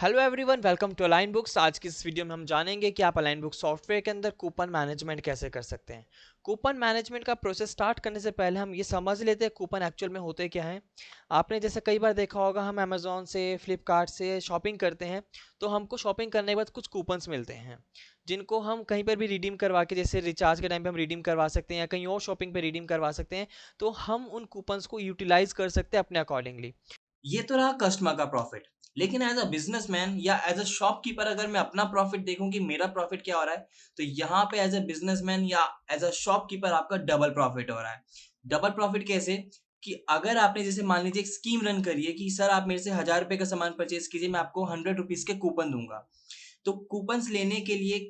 Hello everyone, welcome to align books. आज की इस वीडियो में हम जानेंगे कि आप अलाइन बुक सॉफ्टवेयर के अंदर कूपन मैनेजमेंट कैसे कर सकते हैं। कूपन मैनेजमेंट का प्रोसेस स्टार्ट करने से पहले हम ये समझ लेते हैं कूपन एक्चुअल में होते क्या हैं। आपने जैसे कई बार देखा होगा, हम अमेजोन से, फ्लिपकार्ट से शॉपिंग करते हैं तो हमको शॉपिंग करने के बाद कुछ कूपन्स मिलते हैं जिनको हम कहीं पर भी रिडीम करवा के, जैसे रिचार्ज के टाइम पे हम रिडीम करवा सकते हैं या कहीं और शॉपिंग पे रिडीम करवा सकते हैं। तो हम उन कूपन्स को यूटिलाइज कर सकते हैं अपने अकॉर्डिंगली। ये तो रहा कस्टमर का प्रॉफिट। लेकिन एज अ बिजनेसमैन या एज अ शॉपकीपर अगर मैं अपना प्रॉफिट देखूं कि मेरा प्रॉफिट क्या हो रहा है, तो यहाँ पे एज अ बिजनेसमैन या एज अ शॉपकीपर आपका डबल प्रॉफिट हो रहा है। डबल प्रॉफिट कैसे? कि अगर आपने जैसे मान लीजिए एक स्कीम रन करी है कि सर आप मेरे से 1000 रुपए का सामान परचेज कीजिए, मैं आपको 100 रुपीज के कूपन दूंगा। तो कूपन्स लेने के लिए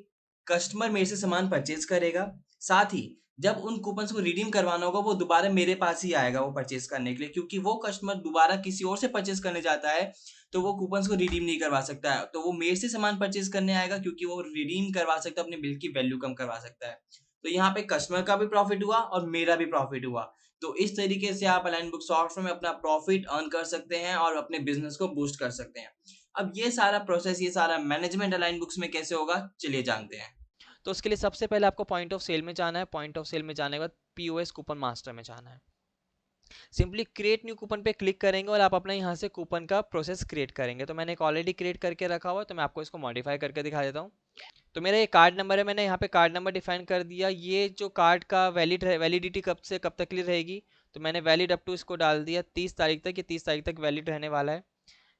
कस्टमर मेरे से सामान परचेज करेगा। साथ ही जब उन कूपन्स को रिडीम करवाना होगा, वो दोबारा मेरे पास ही आएगा वो परचेज करने के लिए, क्योंकि वो कस्टमर दोबारा किसी और से परचेज करने जाता है तो वो कूपन्स को रिडीम नहीं करवा सकता है। तो वो मेरे से सामान परचेज करने आएगा क्योंकि वो रिडीम करवा सकता है, अपने बिल की वैल्यू कम करवा सकता है। तो यहाँ पे कस्टमर का भी प्रॉफिट हुआ और मेरा भी प्रॉफिट हुआ। तो इस तरीके से आप अलाइन बुक सॉफ्टवेयर में अपना प्रॉफिट अर्न कर सकते हैं और अपने बिजनेस को बूस्ट कर सकते हैं। अब ये सारा प्रोसेस, ये सारा मैनेजमेंट अलाइन बुक्स में कैसे होगा, चलिए जानते हैं। तो उसके लिए सबसे पहले आपको पॉइंट ऑफ सेल में जाना है। पॉइंट ऑफ सेल में जाने के बाद पीओएस कूपन मास्टर में जाना है। सिंपली क्रिएट न्यू कूपन पे क्लिक करेंगे और आप अपना यहाँ से कूपन का प्रोसेस क्रिएट करेंगे। तो मैंने एक ऑलरेडी क्रिएट करके रखा हुआ है, तो मैं आपको इसको मॉडिफाई करके दिखा देता हूँ। तो मेरा ये कार्ड नंबर है, मैंने यहाँ पे कार्ड नंबर डिफाइन कर दिया। ये जो कार्ड का वैलिडिटी कब से कब तक के लिए रहेगी, तो मैंने वैलिड अप टू इसको डाल दिया 30 तारीख तक। ये 30 तारीख तक वैलिड रहने वाला है।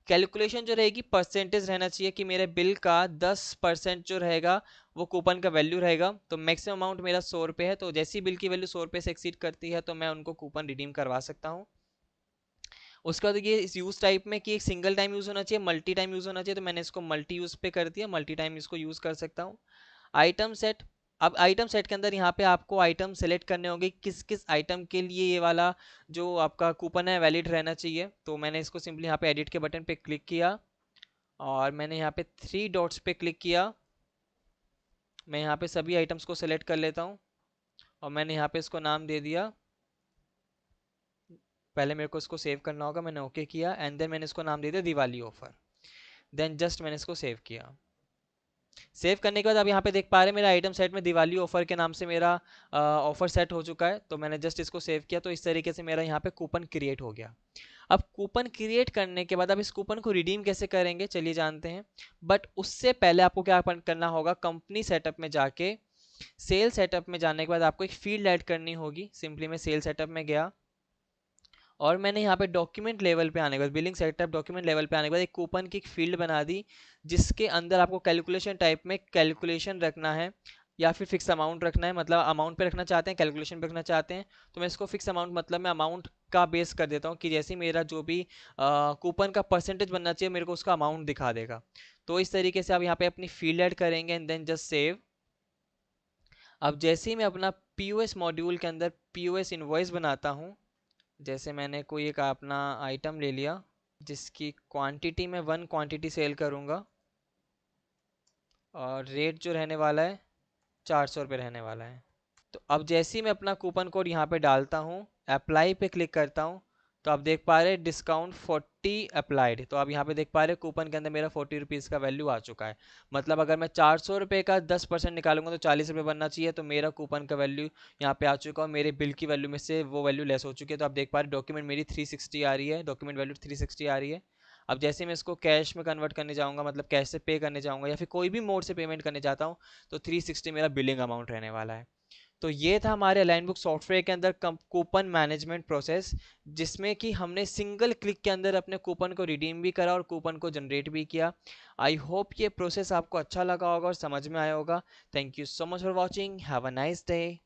कैलकुलेशन जो रहेगी परसेंटेज रहना चाहिए कि मेरे बिल का 10% जो रहेगा वो कूपन का वैल्यू रहेगा। तो मैक्सिमम अमाउंट मेरा 100 रुपये है, तो जैसी बिल की वैल्यू 100 रुपये से एक्सीड करती है तो मैं उनको कूपन रिडीम करवा सकता हूँ। उसके बाद ये इस यूज़ टाइप में कि एक सिंगल टाइम यूज़ होना चाहिए, मल्टी टाइम यूज़ होना चाहिए, तो मैंने इसको मल्टी यूज़ पे कर दिया। मल्टी टाइम इसको यूज़ कर सकता हूँ। Item set. अब आइटम सेट के अंदर यहाँ पे आपको आइटम सेलेक्ट करने होंगे, किस किस आइटम के लिए ये वाला जो आपका कूपन है वैलिड रहना चाहिए। तो मैंने इसको सिंपली यहाँ पे एडिट के बटन पे क्लिक किया और मैंने यहाँ पे 3 डॉट्स पे क्लिक किया। मैं यहाँ पे सभी आइटम्स को सेलेक्ट कर लेता हूँ और मैंने यहाँ पे इसको नाम दे दिया। पहले मेरे को इसको सेव करना होगा, मैंने ओके किया एंड देन मैंने इसको नाम दे दिया दिवाली ऑफर। देन जस्ट मैंने इसको सेव किया। सेव करने के बाद अब यहाँ पे देख पा रहे हैं मेरा आइटम सेट में दिवाली ऑफर के नाम से मेरा ऑफर सेट हो चुका है। तो मैंने जस्ट इसको सेव किया, तो इस तरीके से मेरा यहाँ पे कूपन क्रिएट हो गया। अब कूपन क्रिएट करने के बाद अब इस कूपन को रिडीम कैसे करेंगे, चलिए जानते हैं। बट उससे पहले आपको क्या करना होगा, कंपनी सेटअप में जाके सेल सेटअप में जाने के बाद आपको एक फील्ड ऐड करनी होगी। सिंपली मैं सेल सेटअप में गया और मैंने यहाँ पे डॉक्यूमेंट लेवल पे आने के बाद, बिलिंग सेटअप डॉक्यूमेंट लेवल पे आने के बाद एक कूपन की एक फील्ड बना दी जिसके अंदर आपको कैलकुलेशन टाइप में कैलकुलेशन रखना है या फिर फिक्स अमाउंट रखना है। मतलब अमाउंट पे रखना चाहते हैं, कैलकुलेशन पे रखना चाहते हैं, तो मैं इसको फिक्स अमाउंट मतलब मैं अमाउंट का बेस कर देता हूँ कि जैसे मेरा जो भी कूपन का परसेंटेज बनना चाहिए मेरे को उसका अमाउंट दिखा देगा। तो इस तरीके से आप यहाँ पे अपनी फील्ड ऐड करेंगे एंड देन जस्ट सेव। अब जैसे ही मैं अपना पीओएस मॉड्यूल के अंदर पीओएस इनवॉइस बनाता हूँ, जैसे मैंने कोई एक अपना आइटम ले लिया जिसकी क्वांटिटी में 1 क्वांटिटी सेल करूँगा और रेट जो रहने वाला है 400 रुपये रहने वाला है। तो अब जैसे ही मैं अपना कूपन कोड यहाँ पे डालता हूँ, अप्लाई पे क्लिक करता हूँ, तो आप देख पा रहे हैं डिस्काउंट 40 अप्लाइड। तो आप यहाँ पे देख पा रहे हैं कूपन के अंदर मेरा 40 रुपीज़ का वैल्यू आ चुका है। मतलब अगर मैं 400 रुपये का 10% निकालूंगा तो 40 रुपये बनना चाहिए। तो मेरा कूपन का वैल्यू यहाँ पे आ चुका है और मेरे बिल की वैल्यू में से वो वैल्यू लेस हो चुकी है। तो आप देख पा रहे हैं डॉक्यूमेंट मेरी 360 आ रही है, डॉक्यूमेंट वैल्यू 360 आ रही है। अब जैसे मैं इसको कैश में कन्वर्ट करने जाऊँगा, मतलब कैश से पे करने जाऊँगा या फिर कोई भी मोड से पेमेंट करने जाता हूँ, तो 360 मेरा बिलिंग अमाउंट रहने वाला है। तो ये था हमारे अलाइन बुक सॉफ्टवेयर के अंदर कूपन मैनेजमेंट प्रोसेस, जिसमें कि हमने सिंगल क्लिक के अंदर अपने कूपन को रिडीम भी करा और कूपन को जनरेट भी किया। आई होप ये प्रोसेस आपको अच्छा लगा होगा और समझ में आया होगा। Thank you so much for watching, have a nice day.